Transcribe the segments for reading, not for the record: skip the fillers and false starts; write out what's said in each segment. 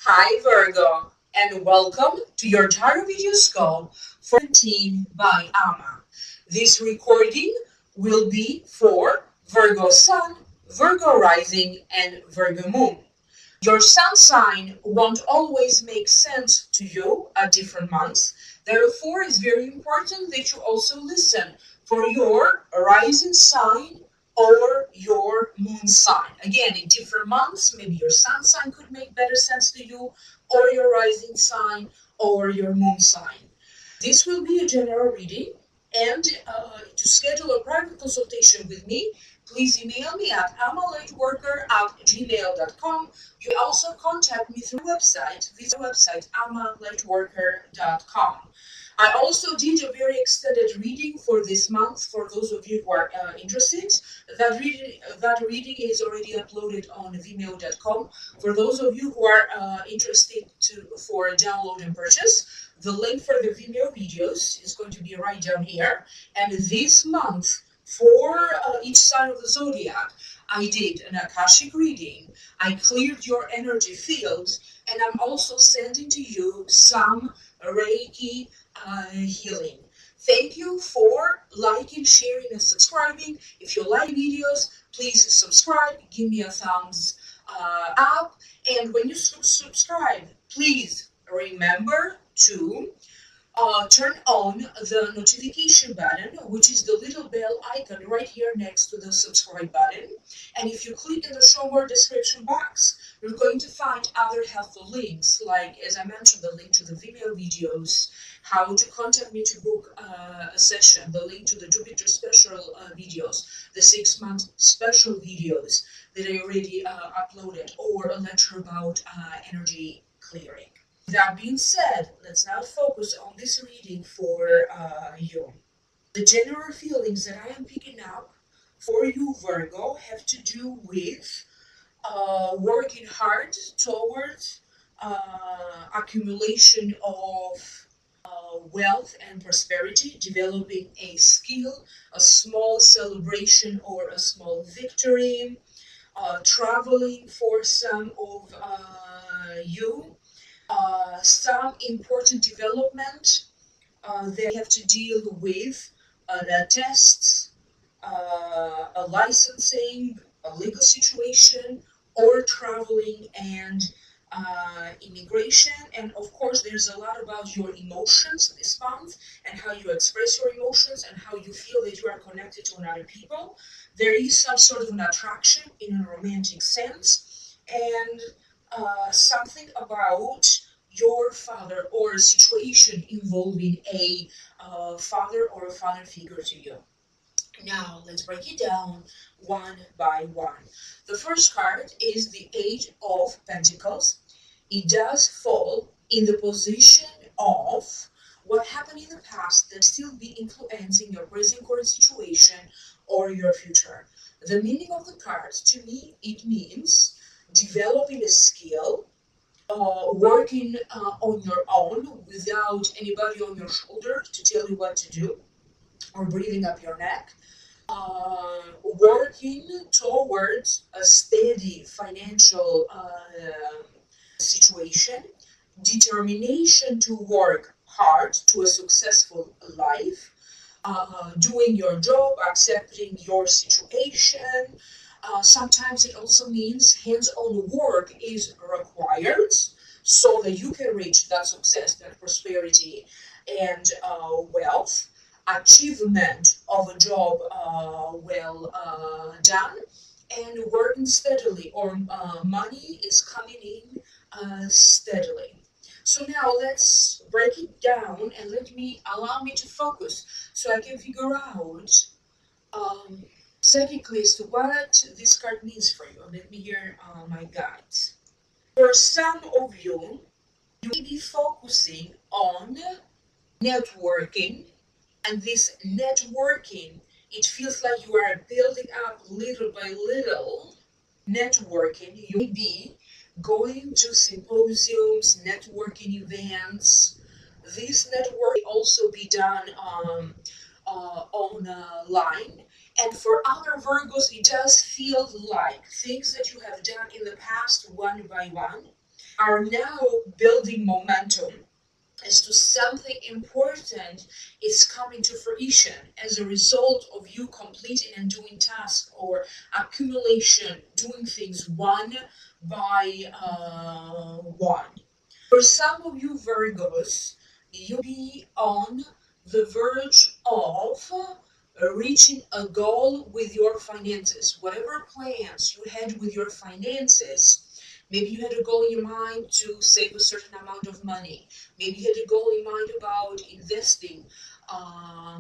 Hi Virgo, and welcome to your tarot video scope for 17 by Amma. This recording will be for Virgo Sun, Virgo Rising, and Virgo Moon. Your sun sign won't always make sense to you at different months. Therefore, it's very important that you also listen for your rising sign or your moon sign. Again, in different months, maybe your sun sign could make better sense to you, or your rising sign, or your moon sign. This will be a general reading, and to schedule a private consultation with me, please email me at amalightworker@gmail.com. You also contact me through visit website amalightworker.com. I also did a very extended reading for this month for those of you who are interested. That reading is already uploaded on vimeo.com. For those of you who are interested for download and purchase, the link for the Vimeo videos is going to be right down here. And this month, for each sign of the zodiac, I did an Akashic reading. I cleared your energy fields, and I'm also sending to you some Reiki healing. Thank you for liking, sharing, and subscribing. If you like videos, please subscribe, give me a thumbs up, and when you subscribe, please remember to turn on the notification button, which is the little bell icon right here next to the subscribe button. And if you click in the show more description box, you're going to find other helpful links, like, as I mentioned, the link to the Vimeo videos, how to contact me to book a session, the link to the Jupiter special videos, the 6-month special videos that I already uploaded, or a lecture about energy clearing. That being said, let's now focus on this reading for you. The general feelings that I am picking up for you, Virgo, have to do with working hard towards accumulation of wealth and prosperity, developing a skill, a small celebration or a small victory, traveling for some of you. Some important development they have to deal with the tests, a licensing, a legal situation, or traveling and immigration. And of course, there's a lot about your emotions this month and how you express your emotions and how you feel that you are connected to another people. There is some sort of an attraction in a romantic sense, and something about your father or a situation involving a father or a father figure to you. Now, let's break it down one by one. The first card is the Eight of Pentacles. It does fall in the position of what happened in the past that still be influencing your present current situation or your future. The meaning of the card, to me, it means developing a skill, working on your own without anybody on your shoulder to tell you what to do or breathing up your neck, working towards a steady financial situation, determination to work hard to a successful life, doing your job, accepting your situation. Sometimes it also means hands-on work is required so that you can reach that success, that prosperity, and wealth. Achievement of a job well done, and working steadily, or money is coming in steadily. So now let's break it down and allow me to focus so I can figure out psychically as to what this card means for you. Let me hear my guides. For some of you, you may be focusing on networking, and this networking, it feels like you are building up little by little. Networking, you may be going to symposiums, networking events. This network may also be done online. And for other Virgos, it does feel like things that you have done in the past one by one are now building momentum as to something important is coming to fruition as a result of you completing and doing tasks or accumulation, doing things one by one. For some of you Virgos, you'll be on the verge of reaching a goal with your finances. Whatever plans you had with your finances, maybe you had a goal in your mind to save a certain amount of money. Maybe you had a goal in mind about investing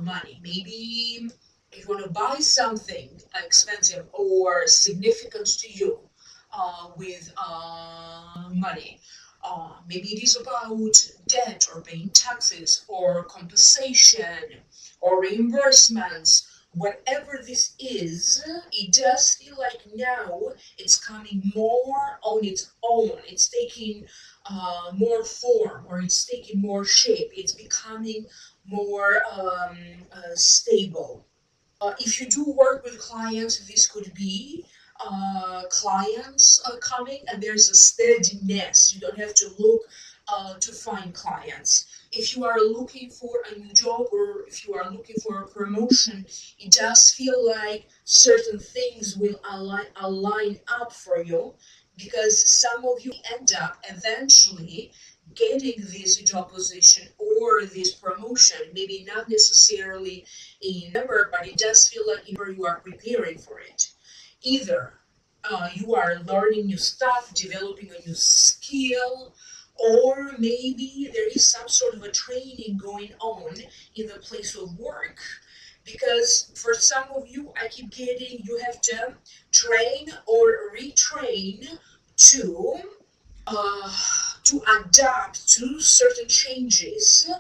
money. Maybe if you want to buy something expensive or significant to you with money. Maybe it is about debt or paying taxes or compensation or reimbursements. Whatever this is, it does feel like now it's coming more on its own. It's taking more form, or it's taking more shape. It's becoming more stable. If you do work with clients, this could be clients coming and there's a steadiness. You don't have to look to find clients. If you are looking for a new job or if you are looking for a promotion, it does feel like certain things will align up for you, because some of you end up eventually getting this job position or this promotion, maybe not necessarily in number, but it does feel like you are preparing for it. Either you are learning new stuff, developing a new skill, or maybe there is some sort of a training going on in the place of work. Because for some of you, I keep getting you have to train or retrain to uh, to adapt to certain changes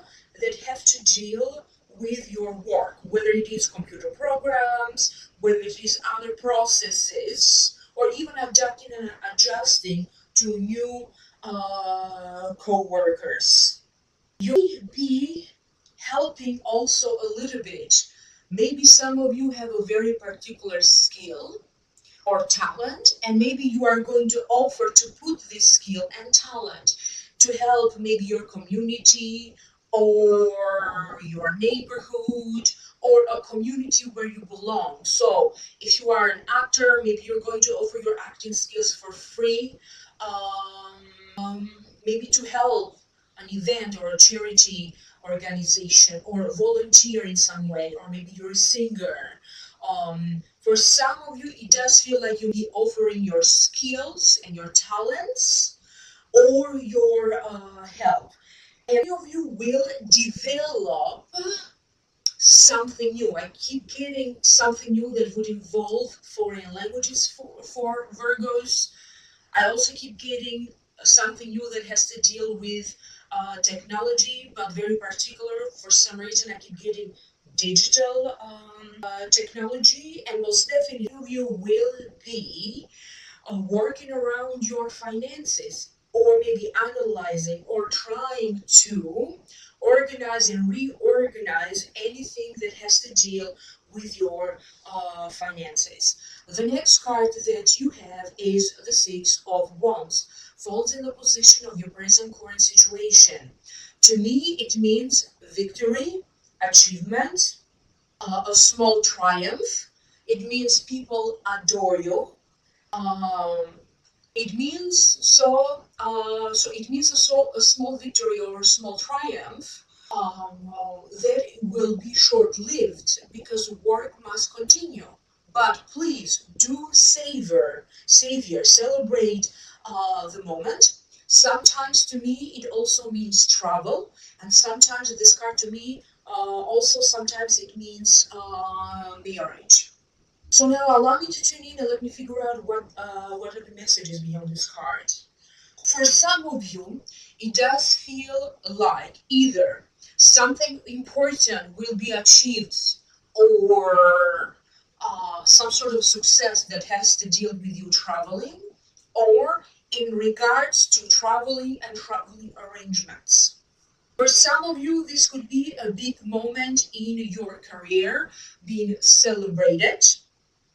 that have to deal with your work, whether it is computer programs, whether it is other processes, or even adapting and adjusting to new co-workers. You may be helping also a little bit. Maybe some of you have a very particular skill or talent, and maybe you are going to offer to put this skill and talent to help maybe your community or your neighborhood or a community where you belong. So if you are an actor, maybe you're going to offer your acting skills for free, maybe to help an event or a charity organization, or volunteer in some way, or maybe you're a singer. For some of you, it does feel like you'll be offering your skills and your talents or your help. And many of you will develop something new. I keep getting something new that would involve foreign languages for Virgos. I also keep getting something new that has to deal with technology, but very particular. For some reason, I keep getting digital technology, and most definitely you will be working around your finances, or maybe analyzing or trying to organize and reorganize anything that has to deal with your finances. The next card that you have is the Six of Wands. Falls in the position of your present current situation. To me, it means victory, achievement, a small triumph. It means people adore you. Um, it means a small victory or a small triumph that will be short-lived, because work must continue. But please do celebrate the moment. Sometimes to me it also means travel, and sometimes this card to me also sometimes it means marriage. So now allow me to tune in and let me figure out what are the messages beyond this card. For some of you, it does feel like either something important will be achieved, or some sort of success that has to deal with you traveling, or in regards to traveling and traveling arrangements. For some of you, this could be a big moment in your career being celebrated.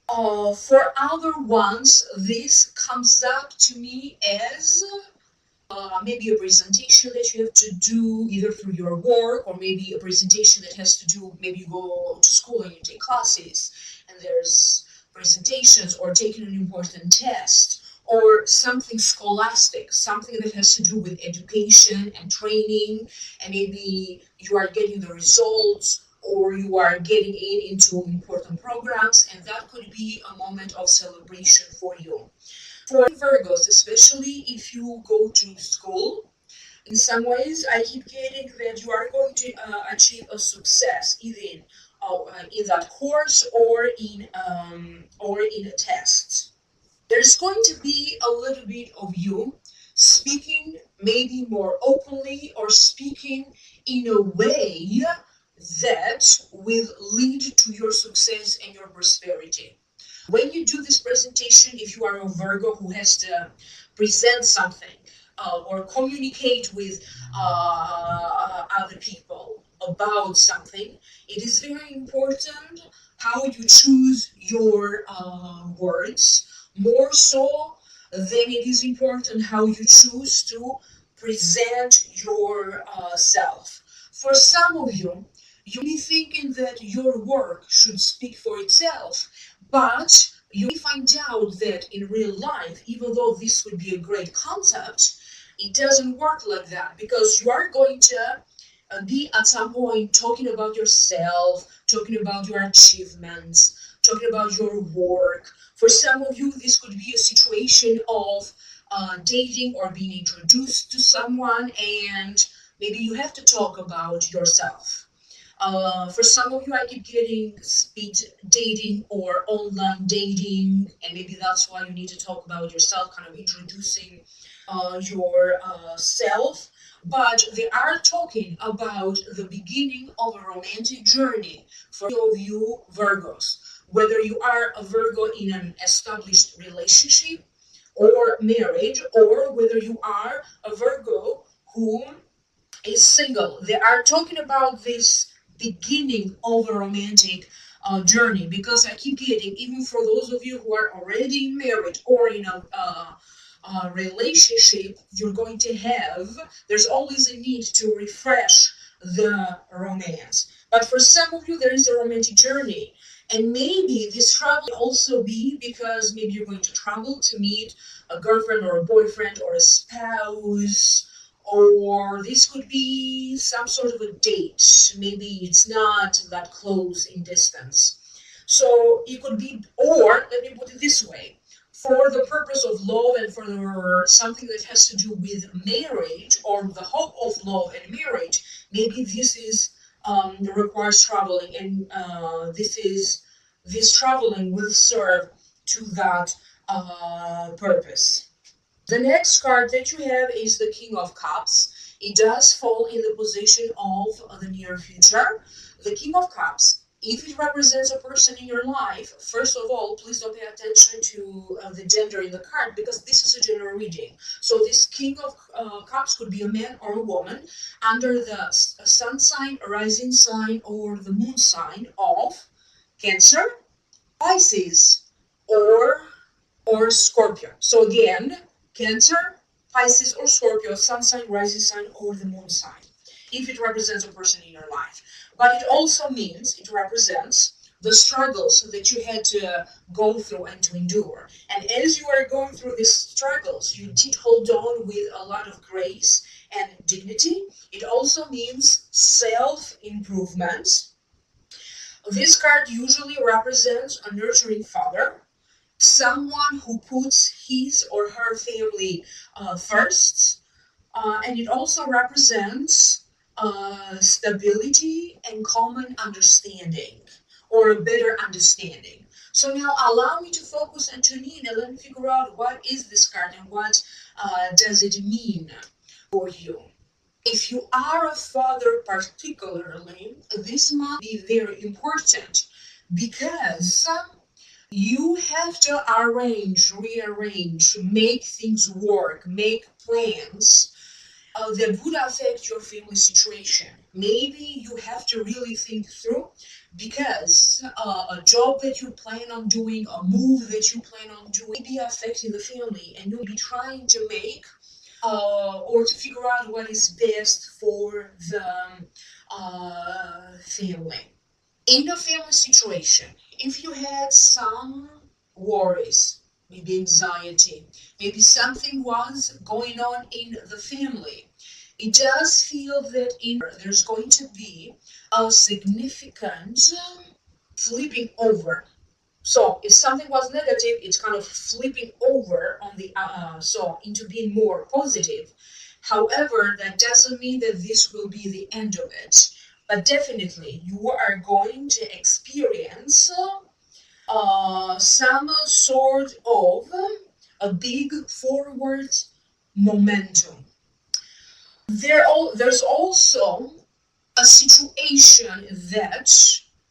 For other ones, this comes up to me as maybe a presentation that you have to do either through your work, or maybe a presentation that has to do, maybe you go to school and you take classes and there's presentations, or taking an important test, or something scholastic, something that has to do with education and training, and maybe you are getting the results, or you are getting into important programs, and that could be a moment of celebration for you. For Virgos, especially if you go to school, in some ways, I keep getting that you are going to achieve a success, either in that course, or in a test. There's going to be a little bit of you speaking maybe more openly, or speaking in a way that will lead to your success and your prosperity. When you do this presentation, if you are a Virgo who has to present something, or communicate with other people about something, it is very important how you choose your words, more so than it is important how you choose to present yourself. For some of you, you may be thinking that your work should speak for itself, but you may find out that in real life, even though this would be a great concept, it doesn't work like that, because you are going to be at some point talking about yourself, talking about your achievements, talking about your work. For some of you, this could be a situation of dating or being introduced to someone, and maybe you have to talk about yourself. For some of you, I keep getting speed dating or online dating, and maybe that's why you need to talk about yourself, kind of introducing your self. But they are talking about the beginning of a romantic journey for any of you Virgos. Whether you are a Virgo in an established relationship or marriage, or whether you are a Virgo who is single. They are talking about this beginning of a romantic journey, because I keep getting, even for those of you who are already married or in a relationship, you're going to have, there's always a need to refresh the romance. But for some of you, there is a romantic journey. And maybe this travel will also be because maybe you're going to travel to meet a girlfriend or a boyfriend or a spouse, or this could be some sort of a date. Maybe it's not that close in distance. So it could be, or let me put it this way, for the purpose of love and for something that has to do with marriage, or the hope of love and marriage, maybe this is requires traveling, and this traveling will serve to that purpose. The next card that you have is the King of Cups. It does fall in the position of the near future. The King of Cups, if it represents a person in your life, first of all, please don't pay attention to the gender in the card, because this is a general reading. So this King of Cups could be a man or a woman under the sun sign, rising sign, or the moon sign of Cancer, Pisces, or Scorpio. So again, Cancer, Pisces, or Scorpio, sun sign, rising sign, or the moon sign, if it represents a person in your life. But it also means it represents the struggles that you had to go through and to endure. And as you are going through these struggles, you did hold on with a lot of grace and dignity. It also means self-improvement. This card usually represents a nurturing father, someone who puts his or her family first, and it also represents stability and common understanding, or a better understanding. So now allow me to focus and tune in, and let me figure out what is this card and what does it mean for you. If you are a father particularly, this must be very important, because you have to arrange, rearrange, make things work, make plans that would affect your family situation. Maybe you have to really think through, because a job that you plan on doing, a move that you plan on doing, may be affecting the family, and you'll be trying to make or to figure out what is best for the family. In a family situation, if you had some worries, maybe anxiety, maybe something was going on in the family, it does feel that there's going to be a significant flipping over. So if something was negative, it's kind of flipping over on the so into being more positive. However, that doesn't mean that this will be the end of it. But definitely, you are going to experience some sort of a big forward momentum. There's also a situation that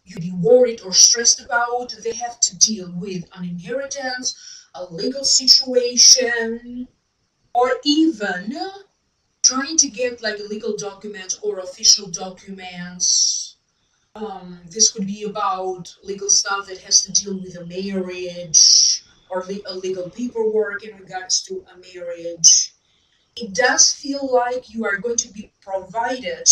you be worried or stressed about. They have to deal with an inheritance, a legal situation, or even trying to get like legal documents or official documents. This could be about legal stuff that has to deal with a marriage or a legal paperwork in regards to a marriage. It does feel like you are going to be provided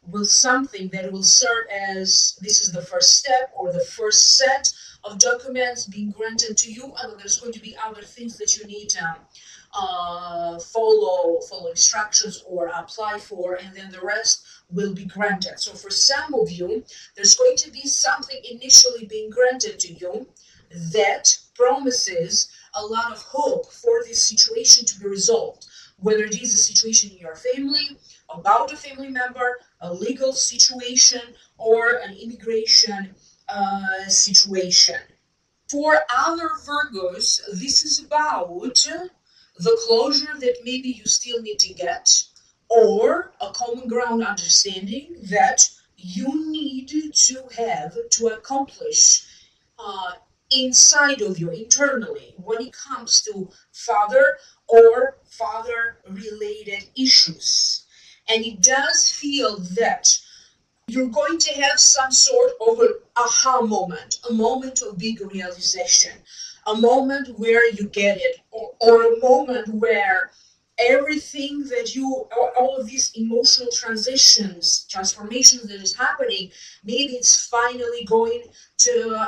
with something that will serve as this is the first step or the first set of documents being granted to you, and there's going to be other things that you need to follow instructions or apply for, and then the rest will be granted. So for some of you, there's going to be something initially being granted to you that promises a lot of hope for this situation to be resolved, whether it is a situation in your family, about a family member, a legal situation, or an immigration situation. For other Virgos, this is about the closure that maybe you still need to get, or a common ground understanding that you need to have to accomplish inside of you, internally, when it comes to father or father related issues. And it does feel that you're going to have some sort of an aha moment, a moment of big realization, a moment where you get it, or a moment where everything that you, all of these emotional transformations that is happening, maybe it's finally going to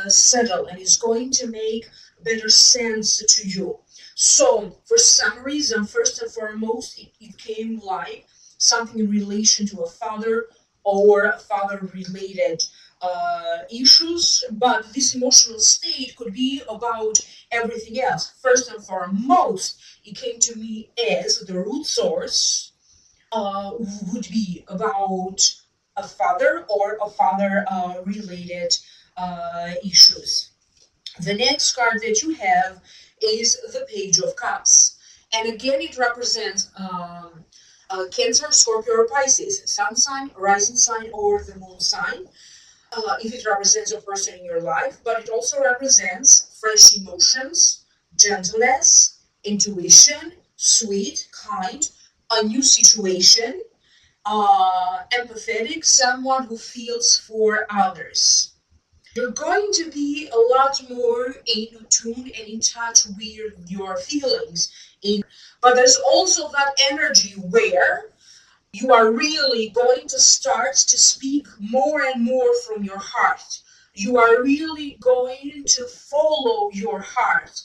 settle and it's going to make better sense to you. So for some reason, first and foremost, it came like something in relation to a father or father related issues, but this emotional state could be about everything else. First and foremost, it came to me as the root source would be about a father or a father related issues. The next card that you have is the Page of Cups. And again, it represents Cancer, Scorpio, or Pisces, sun sign, rising sign, or the moon sign. If it represents a person in your life, but it also represents fresh emotions, gentleness, intuition, sweet, kind, a new situation, empathetic, someone who feels for others. You're going to be a lot more in tune and in touch with your feelings. But there's also that energy where you are really going to start to speak more and more from your heart. You are really going to follow your heart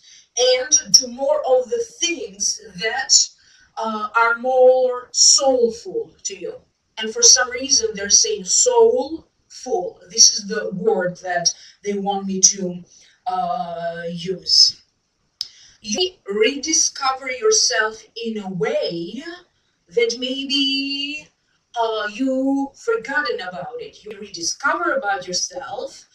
and do more of the things that are more soulful to you. And for some reason, they're saying soulful. This is the word that they want me to use. You rediscover yourself in a way that maybe you forgotten about it. You rediscover about yourself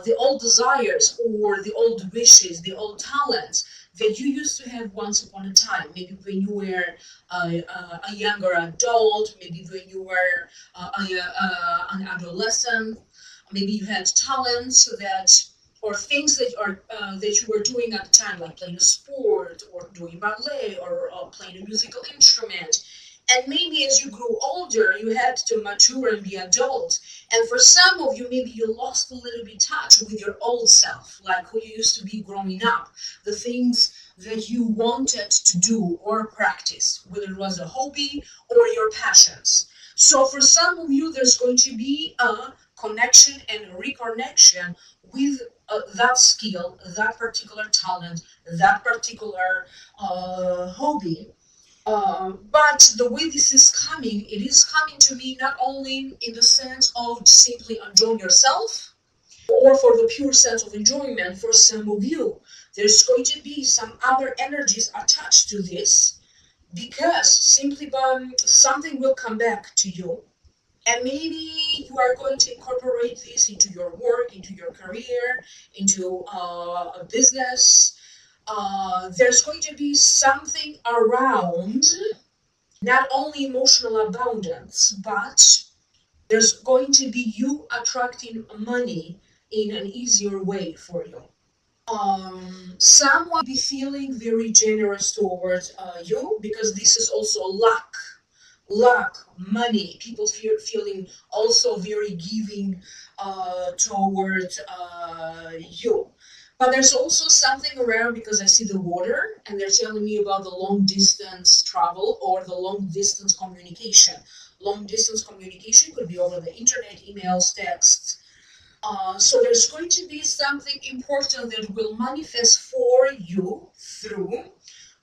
the old desires or the old wishes, the old talents that you used to have once upon a time. Maybe when you were a younger adult, maybe when you were an adolescent, maybe you had talents that or things that are that you were doing at the time, like playing a sport or doing ballet or playing a musical instrument. And maybe as you grew older, you had to mature and be adult. And for some of you, maybe you lost a little bit touch with your old self, like who you used to be growing up, the things that you wanted to do or practice, whether it was a hobby or your passions. So for some of you, there's going to be a connection and reconnection with that skill, that particular talent, that particular hobby. But the way this is coming, it is coming to me not only in the sense of simply enjoying yourself, or for the pure sense of enjoyment. For some of you, there's going to be some other energies attached to this, because simply something will come back to you, and maybe you are going to incorporate this into your work, into your career, into a business. There's going to be something around not only emotional abundance, but there's going to be you attracting money in an easier way for you. Someone be feeling very generous towards you, because this is also luck, money. People feeling also very giving towards you. But there's also something around, because I see the water and they're telling me about the long distance travel or the long distance communication. Long distance communication could be over the internet, emails, texts. So there's going to be something important that will manifest for you through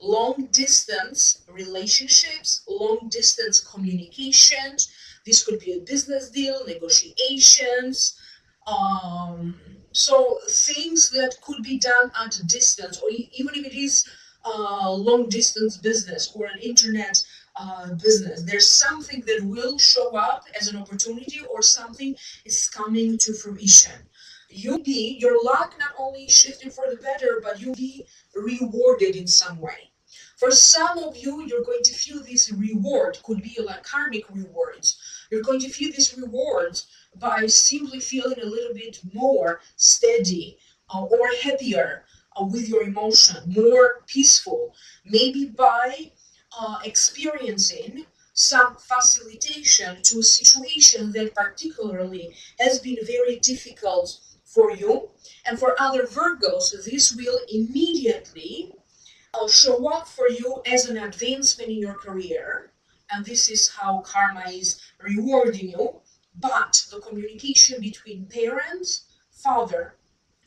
long distance relationships, long distance communications. This could be a business deal, negotiations. So things that could be done at a distance, or even if it is long distance business or an internet business, there's something that will show up as an opportunity, or something is coming to fruition. Your luck not only shifting for the better, but you'll be rewarded in some way. For some of you, you're going to feel this reward, could be like karmic rewards. You're going to feel this reward by simply feeling a little bit more steady or happier with your emotion, more peaceful, maybe by experiencing some facilitation to a situation that particularly has been very difficult for you. And for other Virgos, this will immediately show up for you as an advancement in your career. And this is how karma is rewarding you. But the communication between parents, father,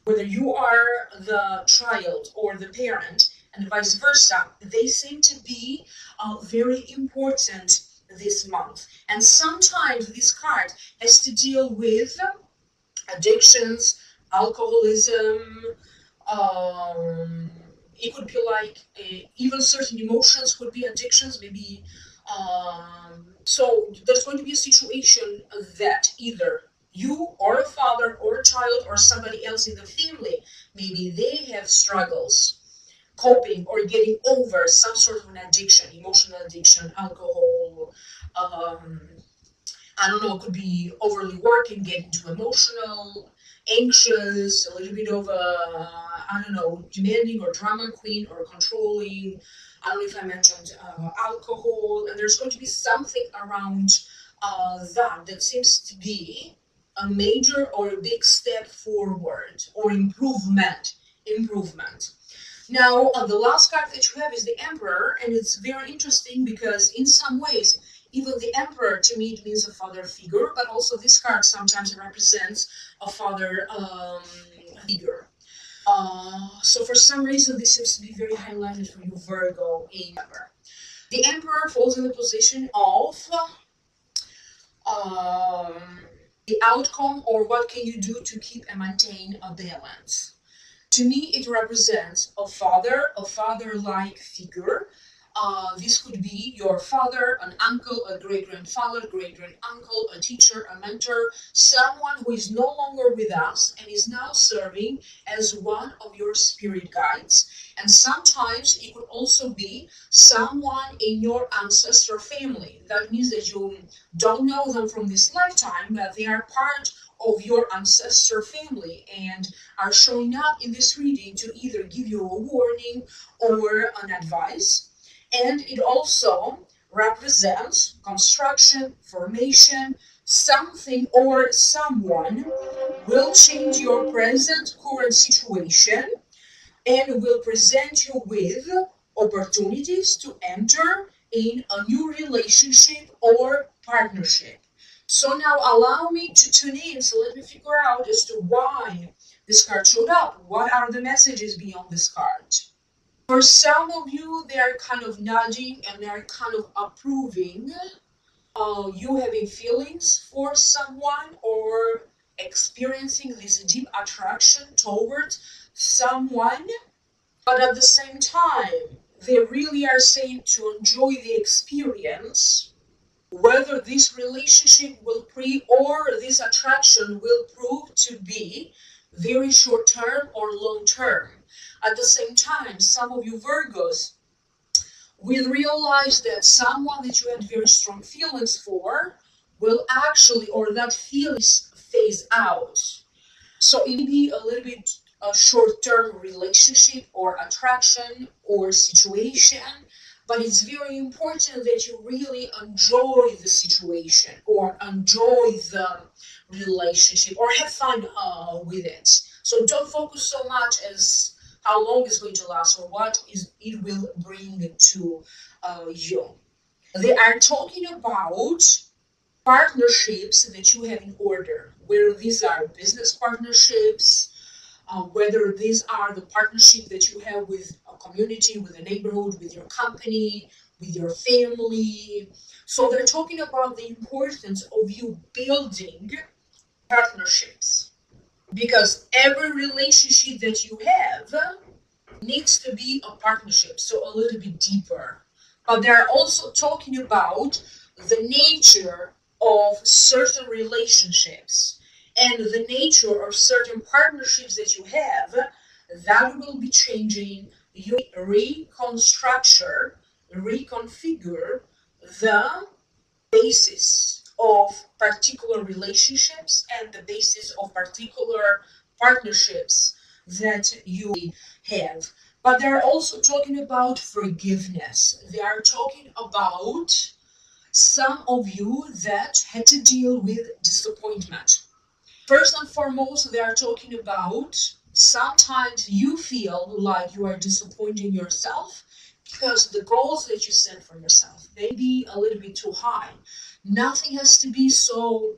whether you are the child or the parent, and vice versa, they seem to be very important this month. And sometimes this card has to deal with addictions, alcoholism. It could be like even certain emotions could be addictions, maybe. So there's going to be a situation that either you or a father or a child or somebody else in the family, maybe they have struggles coping or getting over some sort of an addiction, emotional addiction, alcohol. I don't know, it could be overly working, getting too emotional, anxious, a little bit of a, I don't know, demanding or drama queen or controlling. I don't know if I mentioned alcohol, and there's going to be something around that seems to be a major or a big step forward or improvement. Now, the last card that you have is the Emperor, and it's very interesting because in some ways, even the Emperor to me it means a father figure, but also this card sometimes represents a father figure. So for some reason, this seems to be very highlighted for you, Virgo, in Emperor. The Emperor falls in the position of the outcome, or what can you do to keep and maintain a balance. To me, it represents a father-like figure. This could be your father, an uncle, a great-grandfather, great-grand-uncle, a teacher, a mentor, someone who is no longer with us and is now serving as one of your spirit guides. And sometimes it could also be someone in your ancestor family. That means that you don't know them from this lifetime, but they are part of your ancestor family and are showing up in this reading to either give you a warning or an advice. And it also represents construction, formation, something or someone will change your current situation and will present you with opportunities to enter in a new relationship or partnership. So now allow me to tune in. So let me figure out as to why this card showed up. What are the messages beyond this card? For some of you, they are kind of nudging and they are kind of approving you having feelings for someone or experiencing this deep attraction towards someone, but at the same time, they really are saying to enjoy the experience, whether this relationship will or this attraction will prove to be very short term or long term. At the same time, some of you Virgos will realize that someone that you had very strong feelings for will actually, or that feelings phase out. So it may be a little bit a short-term relationship or attraction or situation, but it's very important that you really enjoy the situation or enjoy the relationship or have fun with it. So don't focus so much as how long it's going to last or what is it will bring to you. They are talking about partnerships that you have in order, whether these are business partnerships, whether these are the partnership that you have with a community, with a neighborhood, with your company, with your family. So they're talking about the importance of you building partnerships because every relationship that you have needs to be a partnership, so a little bit deeper. But they're also talking about the nature of certain relationships and the nature of certain partnerships that you have that will be changing. You reconfigure the basis of particular relationships and the basis of particular partnerships that you have. But they're also talking about forgiveness. They are talking about some of you that had to deal with disappointment. First and foremost, they are talking about sometimes you feel like you are disappointing yourself because the goals that you set for yourself may be a little bit too high. Nothing has to be so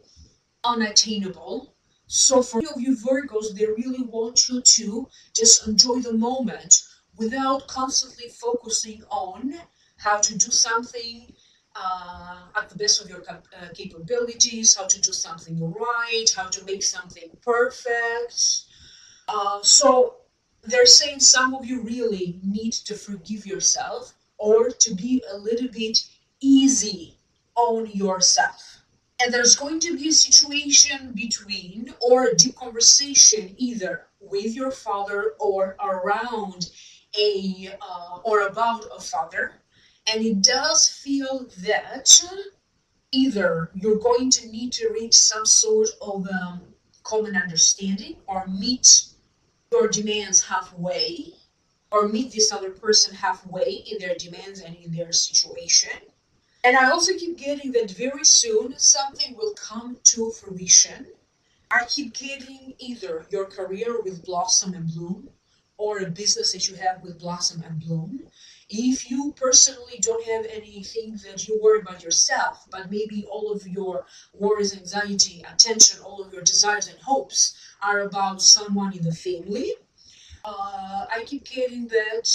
unattainable. So for many of you Virgos, they really want you to just enjoy the moment without constantly focusing on how to do something at the best of your capabilities, how to do something right, how to make something perfect. So they're saying some of you really need to forgive yourself or to be a little bit easy on yourself. And there's going to be a situation between or a deep conversation either with your father or around or about a father. And it does feel that either you're going to need to reach some sort of common understanding or meet your demands halfway or meet this other person halfway in their demands and in their situation. And I also keep getting that very soon something will come to fruition. I keep getting either your career with blossom and bloom or a business that you have with blossom and bloom. If you personally don't have anything that you worry about yourself, but maybe all of your worries, anxiety, attention, all of your desires and hopes are about someone in the family, I keep getting that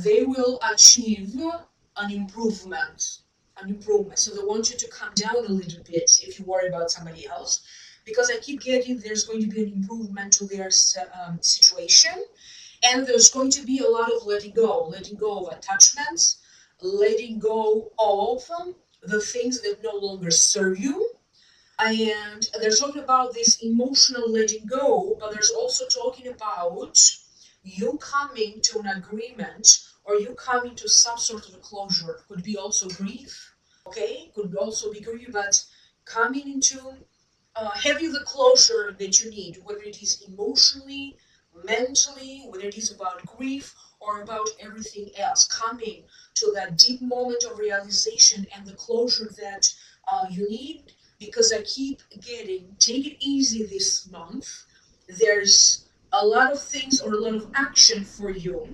they will achieve an improvement. An improvement. So they want you to come down a little bit if you worry about somebody else, because I keep getting there's going to be an improvement to their situation, and there's going to be a lot of letting go of attachments, letting go of the things that no longer serve you. And there's talking about this emotional letting go, but there's also talking about you coming to an agreement or you coming to some sort of a closure. Could be also grief, okay? Could also be grief, but coming into having the closure that you need, whether it is emotionally, mentally, whether it is about grief or about everything else, coming to that deep moment of realization and the closure that you need. Because I keep getting, take it easy this month. There's a lot of things or a lot of action for you.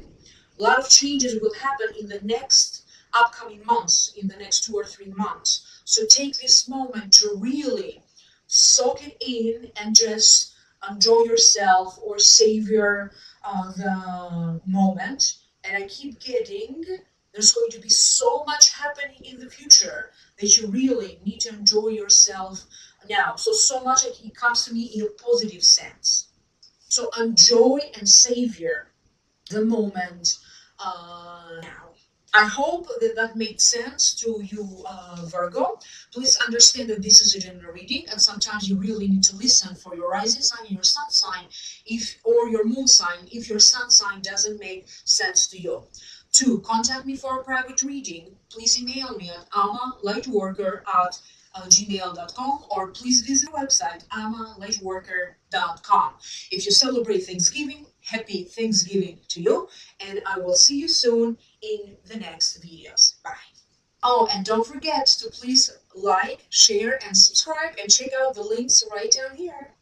A lot of changes will happen in the next upcoming months, in the next 2 or 3 months. So take this moment to really soak it in and just enjoy yourself or savor the moment. And I keep getting there's going to be so much happening in the future that you really need to enjoy yourself now. So much it comes to me in a positive sense. So enjoy and savor the moment now. I hope that that made sense to you, Virgo. Please understand that this is a general reading, and sometimes you really need to listen for your rising sign and your sun sign, or your moon sign, if your sun sign doesn't make sense to you. To contact me for a private reading, please email me at amalightworker@gmail.com, or please visit the website amalightworker.com. If you celebrate Thanksgiving, happy Thanksgiving to you, and I will see you soon in the next videos. Bye. Oh, and don't forget to please like, share, and subscribe, and check out the links right down here.